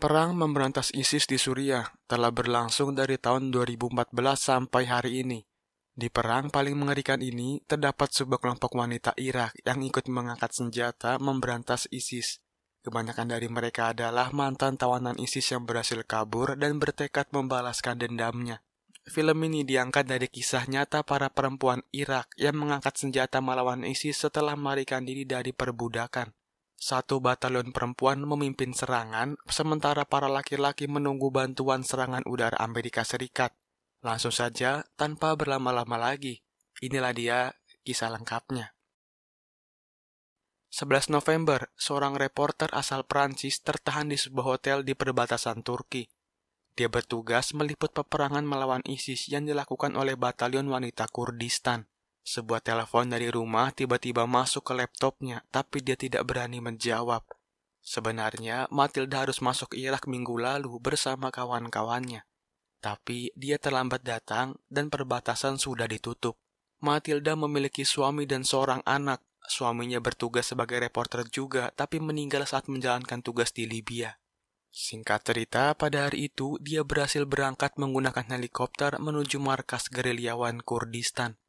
Perang memberantas ISIS di Suriah telah berlangsung dari tahun 2014 sampai hari ini. Di perang paling mengerikan ini, terdapat sebuah kelompok wanita Irak yang ikut mengangkat senjata memberantas ISIS. Kebanyakan dari mereka adalah mantan tawanan ISIS yang berhasil kabur dan bertekad membalaskan dendamnya. Film ini diangkat dari kisah nyata para perempuan Irak yang mengangkat senjata melawan ISIS setelah melarikan diri dari perbudakan. Satu batalion perempuan memimpin serangan, sementara para laki-laki menunggu bantuan serangan udara Amerika Serikat. Langsung saja, tanpa berlama-lama lagi, inilah dia kisah lengkapnya. 11 November, seorang reporter asal Prancis tertahan di sebuah hotel di perbatasan Turki. Dia bertugas meliput peperangan melawan ISIS yang dilakukan oleh batalion wanita Kurdistan. Sebuah telepon dari rumah tiba-tiba masuk ke laptopnya, tapi dia tidak berani menjawab. Sebenarnya, Matilda harus masuk Irak minggu lalu bersama kawan-kawannya. Tapi dia terlambat datang dan perbatasan sudah ditutup. Matilda memiliki suami dan seorang anak. Suaminya bertugas sebagai reporter juga, tapi meninggal saat menjalankan tugas di Libya. Singkat cerita, pada hari itu dia berhasil berangkat menggunakan helikopter menuju markas gerilyawan Kurdistan.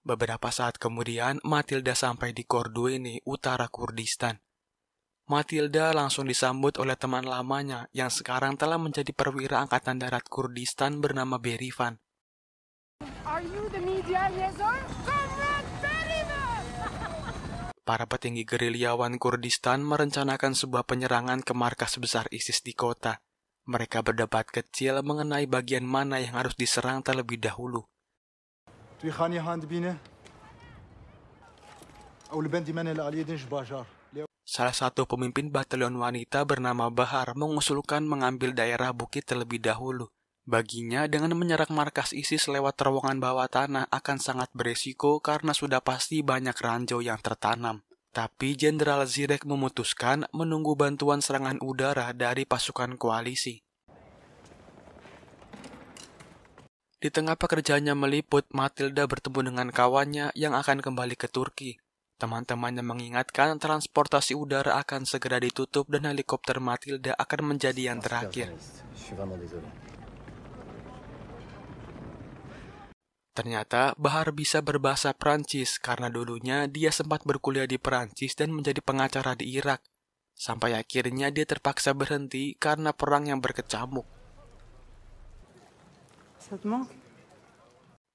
Beberapa saat kemudian, Matilda sampai di Kordweni, utara Kurdistan. Matilda langsung disambut oleh teman lamanya yang sekarang telah menjadi perwira Angkatan Darat Kurdistan bernama Berivan. Para petinggi gerilyawan Kurdistan merencanakan sebuah penyerangan ke markas besar ISIS di kota. Mereka berdebat kecil mengenai bagian mana yang harus diserang terlebih dahulu. Salah satu pemimpin batalion wanita bernama Bahar mengusulkan mengambil daerah bukit terlebih dahulu. Baginya, dengan menyerang markas ISIS lewat terowongan bawah tanah akan sangat beresiko karena sudah pasti banyak ranjau yang tertanam. Tapi Jenderal Zirek memutuskan menunggu bantuan serangan udara dari pasukan koalisi. Di tengah pekerjaannya meliput, Matilda bertemu dengan kawannya yang akan kembali ke Turki. Teman-temannya mengingatkan transportasi udara akan segera ditutup dan helikopter Matilda akan menjadi yang terakhir. Ternyata Bahar bisa berbahasa Prancis karena dulunya dia sempat berkuliah di Prancis dan menjadi pengacara di Irak. Sampai akhirnya dia terpaksa berhenti karena perang yang berkecamuk.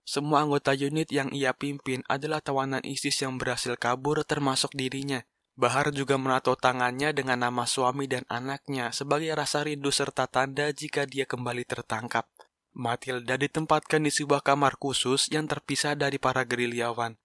Semua anggota unit yang ia pimpin adalah tawanan ISIS yang berhasil kabur termasuk dirinya. Bahar juga menato tangannya dengan nama suami dan anaknya sebagai rasa rindu serta tanda jika dia kembali tertangkap. Matilda ditempatkan di sebuah kamar khusus yang terpisah dari para gerilyawan.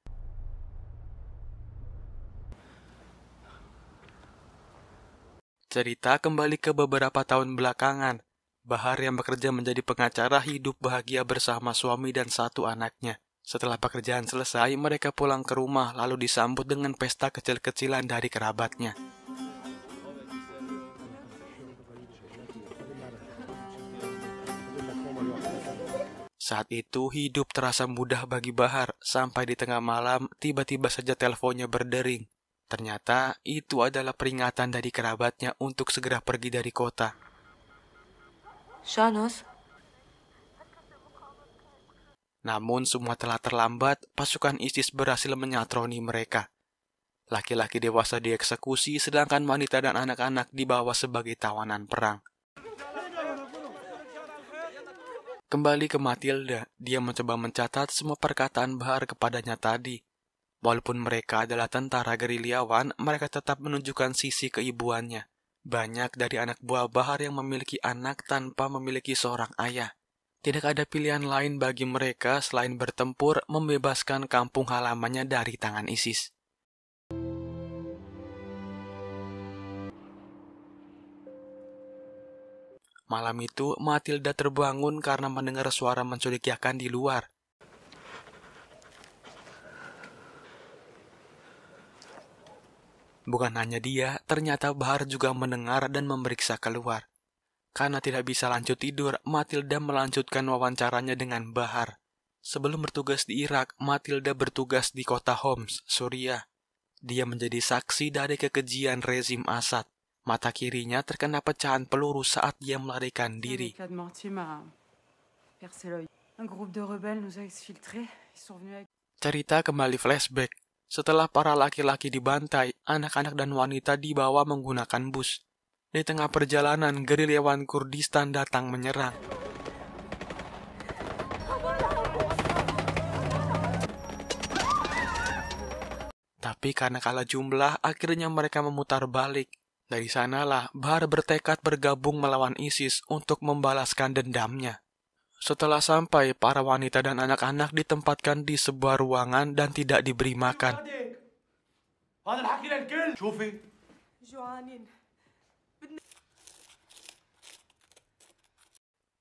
Cerita kembali ke beberapa tahun belakangan. Bahar yang bekerja menjadi pengacara hidup bahagia bersama suami dan satu anaknya. Setelah pekerjaan selesai, mereka pulang ke rumah lalu disambut dengan pesta kecil-kecilan dari kerabatnya. Saat itu hidup terasa mudah bagi Bahar, sampai di tengah malam tiba-tiba saja teleponnya berdering. Ternyata itu adalah peringatan dari kerabatnya untuk segera pergi dari kota. Shanos. Namun semua telah terlambat, pasukan ISIS berhasil menyatroni mereka. Laki-laki dewasa dieksekusi, sedangkan wanita dan anak-anak dibawa sebagai tawanan perang. Kembali ke Matilda, dia mencoba mencatat semua perkataan Bahar kepadanya tadi. Walaupun mereka adalah tentara gerilyawan, mereka tetap menunjukkan sisi keibuannya. Banyak dari anak buah Bahar yang memiliki anak tanpa memiliki seorang ayah. Tidak ada pilihan lain bagi mereka selain bertempur membebaskan kampung halamannya dari tangan ISIS. Malam itu, Matilda terbangun karena mendengar suara mencurigakan di luar. Bukan hanya dia, ternyata Bahar juga mendengar dan memeriksa keluar. Karena tidak bisa lanjut tidur, Matilda melanjutkan wawancaranya dengan Bahar. Sebelum bertugas di Irak, Matilda bertugas di kota Homs, Suriah. Dia menjadi saksi dari kekejian rezim Assad. Mata kirinya terkena pecahan peluru saat dia melarikan diri. Cerita kembali flashback. Setelah para laki-laki dibantai, anak-anak dan wanita dibawa menggunakan bus. Di tengah perjalanan, gerilyawan Kurdistan datang menyerang. Tapi karena kalah jumlah, akhirnya mereka memutar balik. Dari sanalah, Bahar bertekad bergabung melawan ISIS untuk membalaskan dendamnya. Setelah sampai, para wanita dan anak-anak ditempatkan di sebuah ruangan dan tidak diberi makan.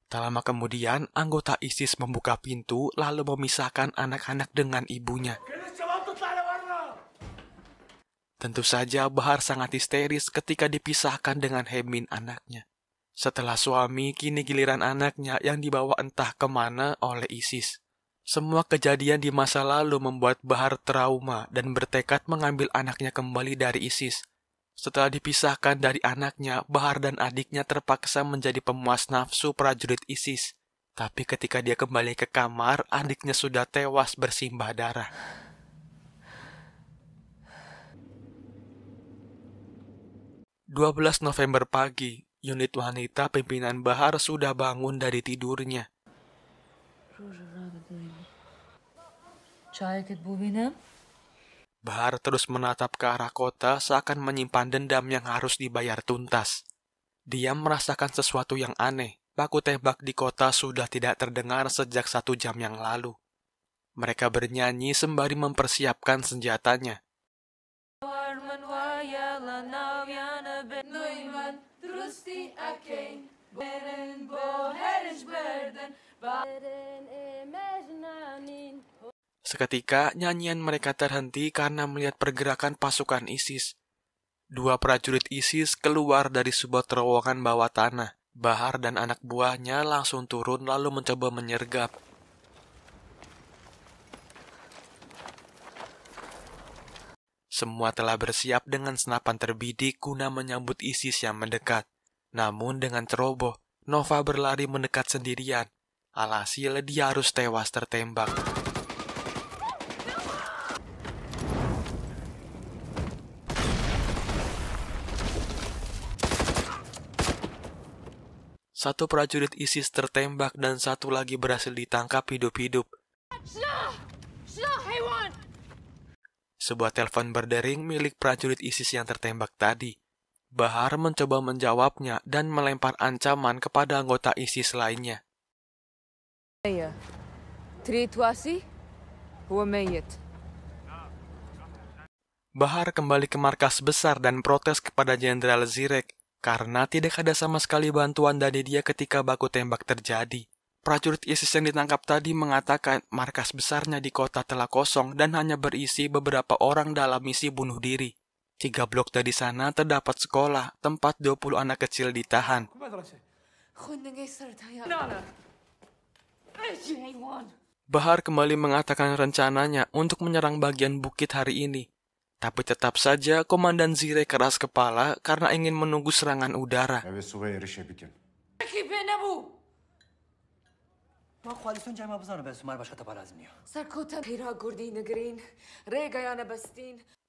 Tak lama kemudian, anggota ISIS membuka pintu lalu memisahkan anak-anak dengan ibunya. Tentu saja Bahar sangat histeris ketika dipisahkan dengan Hemin anaknya. Setelah suami, kini giliran anaknya yang dibawa entah kemana oleh ISIS. Semua kejadian di masa lalu membuat Bahar trauma dan bertekad mengambil anaknya kembali dari ISIS. Setelah dipisahkan dari anaknya, Bahar dan adiknya terpaksa menjadi pemuas nafsu prajurit ISIS. Tapi ketika dia kembali ke kamar, adiknya sudah tewas bersimbah darah. 12 November pagi, unit wanita pimpinan Bahar sudah bangun dari tidurnya. Bahar terus menatap ke arah kota seakan menyimpan dendam yang harus dibayar tuntas. Dia merasakan sesuatu yang aneh. Baku tembak di kota sudah tidak terdengar sejak 1 jam yang lalu. Mereka bernyanyi sembari mempersiapkan senjatanya. Seketika, nyanyian mereka terhenti karena melihat pergerakan pasukan ISIS. 2 prajurit ISIS keluar dari sebuah terowongan bawah tanah. Bahar dan anak buahnya langsung turun lalu mencoba menyergap. Semua telah bersiap dengan senapan terbidik guna menyambut ISIS yang mendekat. Namun dengan ceroboh, Nova berlari mendekat sendirian. Alhasil dia harus tewas tertembak. Satu prajurit ISIS tertembak dan satu lagi berhasil ditangkap hidup-hidup. Sebuah telepon berdering milik prajurit ISIS yang tertembak tadi. Bahar mencoba menjawabnya dan melempar ancaman kepada anggota ISIS lainnya. Bahar kembali ke markas besar dan protes kepada Jenderal Zirek karena tidak ada sama sekali bantuan dari dia ketika baku tembak terjadi. Prajurit ISIS yang ditangkap tadi mengatakan markas besarnya di kota telah kosong dan hanya berisi beberapa orang dalam misi bunuh diri. 3 blok dari sana terdapat sekolah, tempat 20 anak kecil ditahan. Bahar kembali mengatakan rencananya untuk menyerang bagian bukit hari ini. Tapi tetap saja Komandan Zirek keras kepala karena ingin menunggu serangan udara.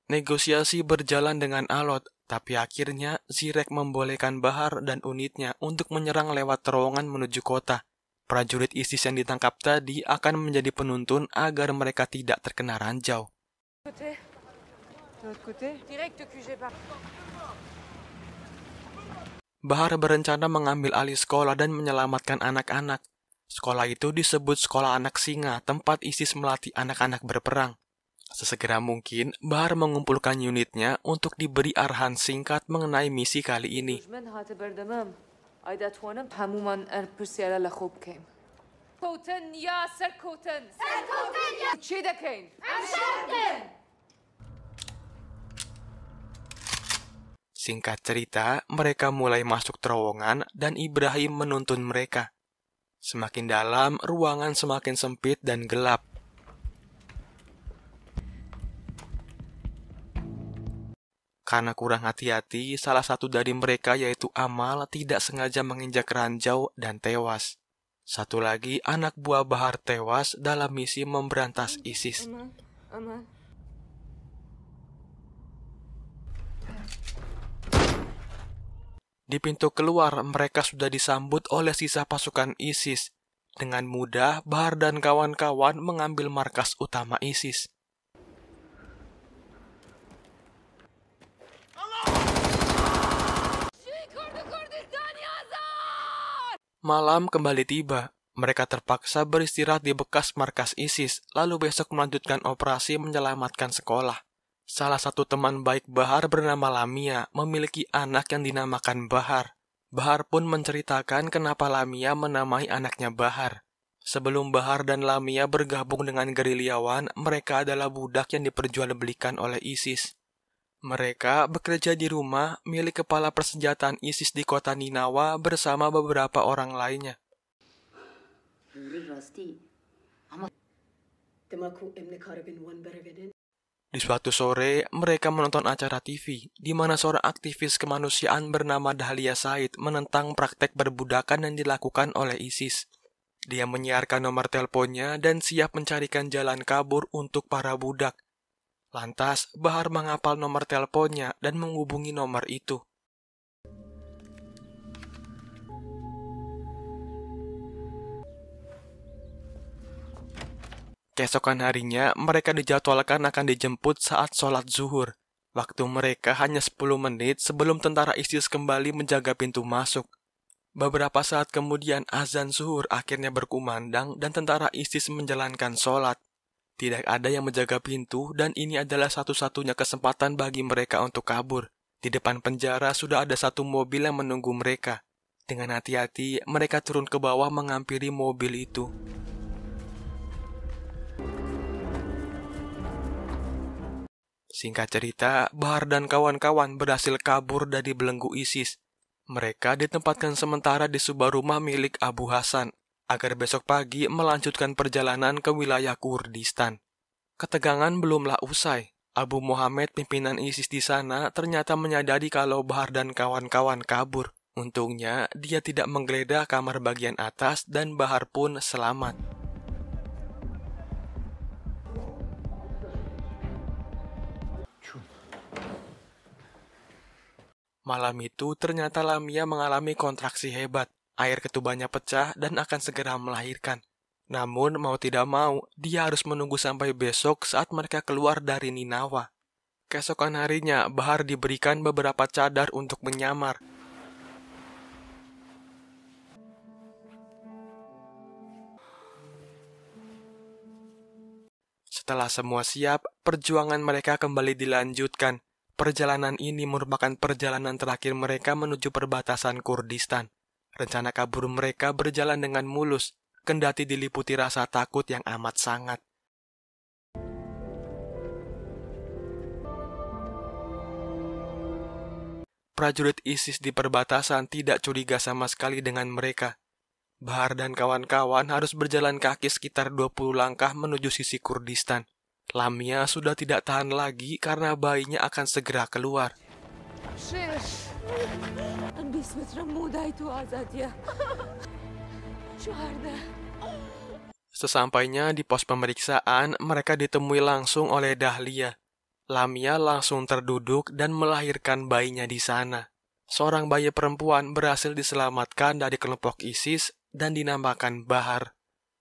Negosiasi berjalan dengan alot, tapi akhirnya Zirek membolehkan Bahar dan unitnya untuk menyerang lewat terowongan menuju kota. Prajurit ISIS yang ditangkap tadi akan menjadi penuntun agar mereka tidak terkena ranjau. Bahar berencana mengambil alih sekolah dan menyelamatkan anak-anak. Sekolah itu disebut Sekolah Anak Singa, tempat ISIS melatih anak-anak berperang. Sesegera mungkin, Bahar mengumpulkan unitnya untuk diberi arahan singkat mengenai misi kali ini. Singkat cerita, mereka mulai masuk terowongan dan Ibrahim menuntun mereka. Semakin dalam, ruangan semakin sempit dan gelap. Karena kurang hati-hati, salah satu dari mereka yaitu Amal tidak sengaja menginjak ranjau dan tewas. Satu lagi, anak buah Bahar tewas dalam misi memberantas ISIS. Di pintu keluar, mereka sudah disambut oleh sisa pasukan ISIS. Dengan mudah, Bahar dan kawan-kawan mengambil markas utama ISIS. Malam kembali tiba. Mereka terpaksa beristirahat di bekas markas ISIS, lalu besok melanjutkan operasi menyelamatkan sekolah. Salah satu teman baik Bahar bernama Lamia memiliki anak yang dinamakan Bahar. Bahar pun menceritakan kenapa Lamia menamai anaknya Bahar. Sebelum Bahar dan Lamia bergabung dengan gerilyawan, mereka adalah budak yang diperjualbelikan oleh ISIS. Mereka bekerja di rumah milik kepala persenjataan ISIS di kota Ninawa bersama beberapa orang lainnya. Di suatu sore, mereka menonton acara TV, di mana seorang aktivis kemanusiaan bernama Dahlia Said menentang praktek perbudakan yang dilakukan oleh ISIS. Dia menyiarkan nomor teleponnya dan siap mencarikan jalan kabur untuk para budak. Lantas, Bahar menghafal nomor teleponnya dan menghubungi nomor itu. Keesokan harinya, mereka dijadwalkan akan dijemput saat sholat zuhur. Waktu mereka hanya 10 menit sebelum tentara ISIS kembali menjaga pintu masuk. Beberapa saat kemudian, azan zuhur akhirnya berkumandang dan tentara ISIS menjalankan sholat. Tidak ada yang menjaga pintu dan ini adalah satu-satunya kesempatan bagi mereka untuk kabur. Di depan penjara sudah ada satu mobil yang menunggu mereka. Dengan hati-hati, mereka turun ke bawah menghampiri mobil itu. Singkat cerita, Bahar dan kawan-kawan berhasil kabur dari belenggu ISIS. Mereka ditempatkan sementara di sebuah rumah milik Abu Hasan, agar besok pagi melanjutkan perjalanan ke wilayah Kurdistan. Ketegangan belumlah usai. Abu Muhammad, pimpinan ISIS di sana, ternyata menyadari kalau Bahar dan kawan-kawan kabur. Untungnya, dia tidak menggeledah kamar bagian atas dan Bahar pun selamat. Malam itu, ternyata Lamia mengalami kontraksi hebat. Air ketubannya pecah dan akan segera melahirkan. Namun, mau tidak mau, dia harus menunggu sampai besok saat mereka keluar dari Ninawa. Keesokan harinya, Bahar diberikan beberapa cadar untuk menyamar. Setelah semua siap, perjuangan mereka kembali dilanjutkan. Perjalanan ini merupakan perjalanan terakhir mereka menuju perbatasan Kurdistan. Rencana kabur mereka berjalan dengan mulus, kendati diliputi rasa takut yang amat sangat. Prajurit ISIS di perbatasan tidak curiga sama sekali dengan mereka. Bahar dan kawan-kawan harus berjalan kaki sekitar 20 langkah menuju sisi Kurdistan. Lamia sudah tidak tahan lagi karena bayinya akan segera keluar. Sesampainya di pos pemeriksaan, mereka ditemui langsung oleh Dahlia. Lamia langsung terduduk dan melahirkan bayinya di sana. Seorang bayi perempuan berhasil diselamatkan dari kelompok ISIS dan dinamakan Bahar.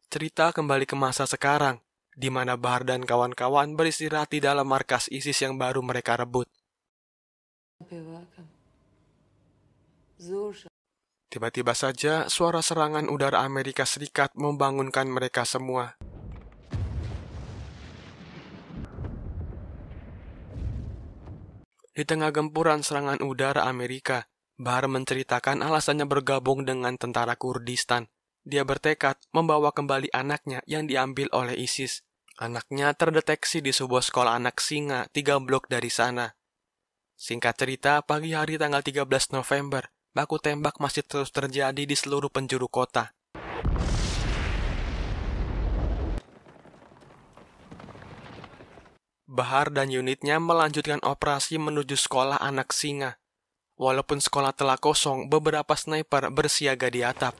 Cerita kembali ke masa sekarang, di mana Bahar dan kawan-kawan beristirahat di dalam markas ISIS yang baru mereka rebut. Tiba-tiba saja, suara serangan udara Amerika Serikat membangunkan mereka semua. Di tengah gempuran serangan udara Amerika, Bahar menceritakan alasannya bergabung dengan tentara Kurdistan. Dia bertekad membawa kembali anaknya yang diambil oleh ISIS. Anaknya terdeteksi di sebuah sekolah anak singa 3 blok dari sana. Singkat cerita, pagi hari tanggal 13 November, baku tembak masih terus terjadi di seluruh penjuru kota. Bahar dan unitnya melanjutkan operasi menuju sekolah anak singa. Walaupun sekolah telah kosong, beberapa sniper bersiaga di atap.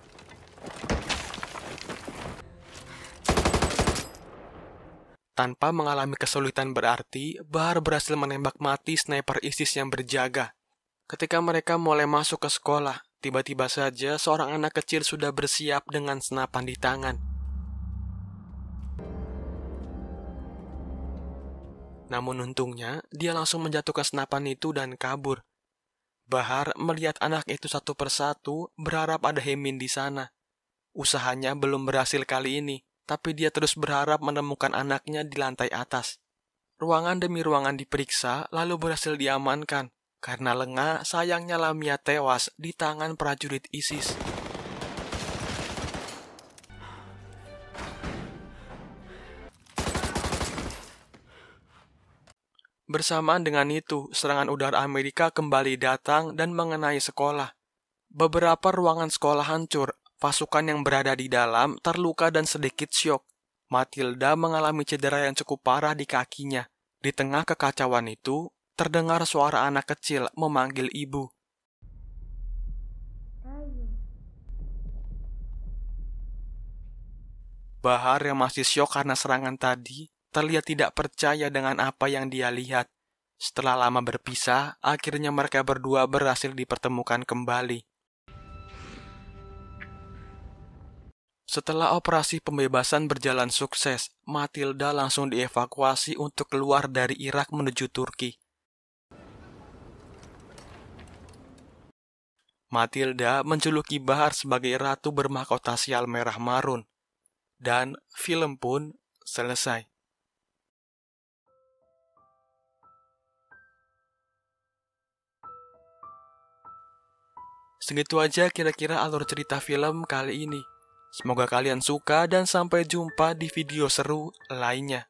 Tanpa mengalami kesulitan berarti, Bahar berhasil menembak mati sniper ISIS yang berjaga. Ketika mereka mulai masuk ke sekolah, tiba-tiba saja seorang anak kecil sudah bersiap dengan senapan di tangan. Namun untungnya, dia langsung menjatuhkan senapan itu dan kabur. Bahar melihat anak itu satu persatu, berharap ada Hemin di sana. Usahanya belum berhasil kali ini, tapi dia terus berharap menemukan anaknya di lantai atas. Ruangan demi ruangan diperiksa, lalu berhasil diamankan. Karena lengah, sayangnya Lamia tewas di tangan prajurit ISIS. Bersamaan dengan itu, serangan udara Amerika kembali datang dan mengenai sekolah. Beberapa ruangan sekolah hancur, pasukan yang berada di dalam terluka dan sedikit syok. Matilda mengalami cedera yang cukup parah di kakinya. Di tengah kekacauan itu, terdengar suara anak kecil memanggil ibu. Bahar yang masih syok karena serangan tadi, terlihat tidak percaya dengan apa yang dia lihat. Setelah lama berpisah, akhirnya mereka berdua berhasil dipertemukan kembali. Setelah operasi pembebasan berjalan sukses, Matilda langsung dievakuasi untuk keluar dari Irak menuju Turki. Matilda menjuluki Bahar sebagai ratu bermahkota sial merah marun. Dan film pun selesai. Segitu aja kira-kira alur cerita film kali ini. Semoga kalian suka dan sampai jumpa di video seru lainnya.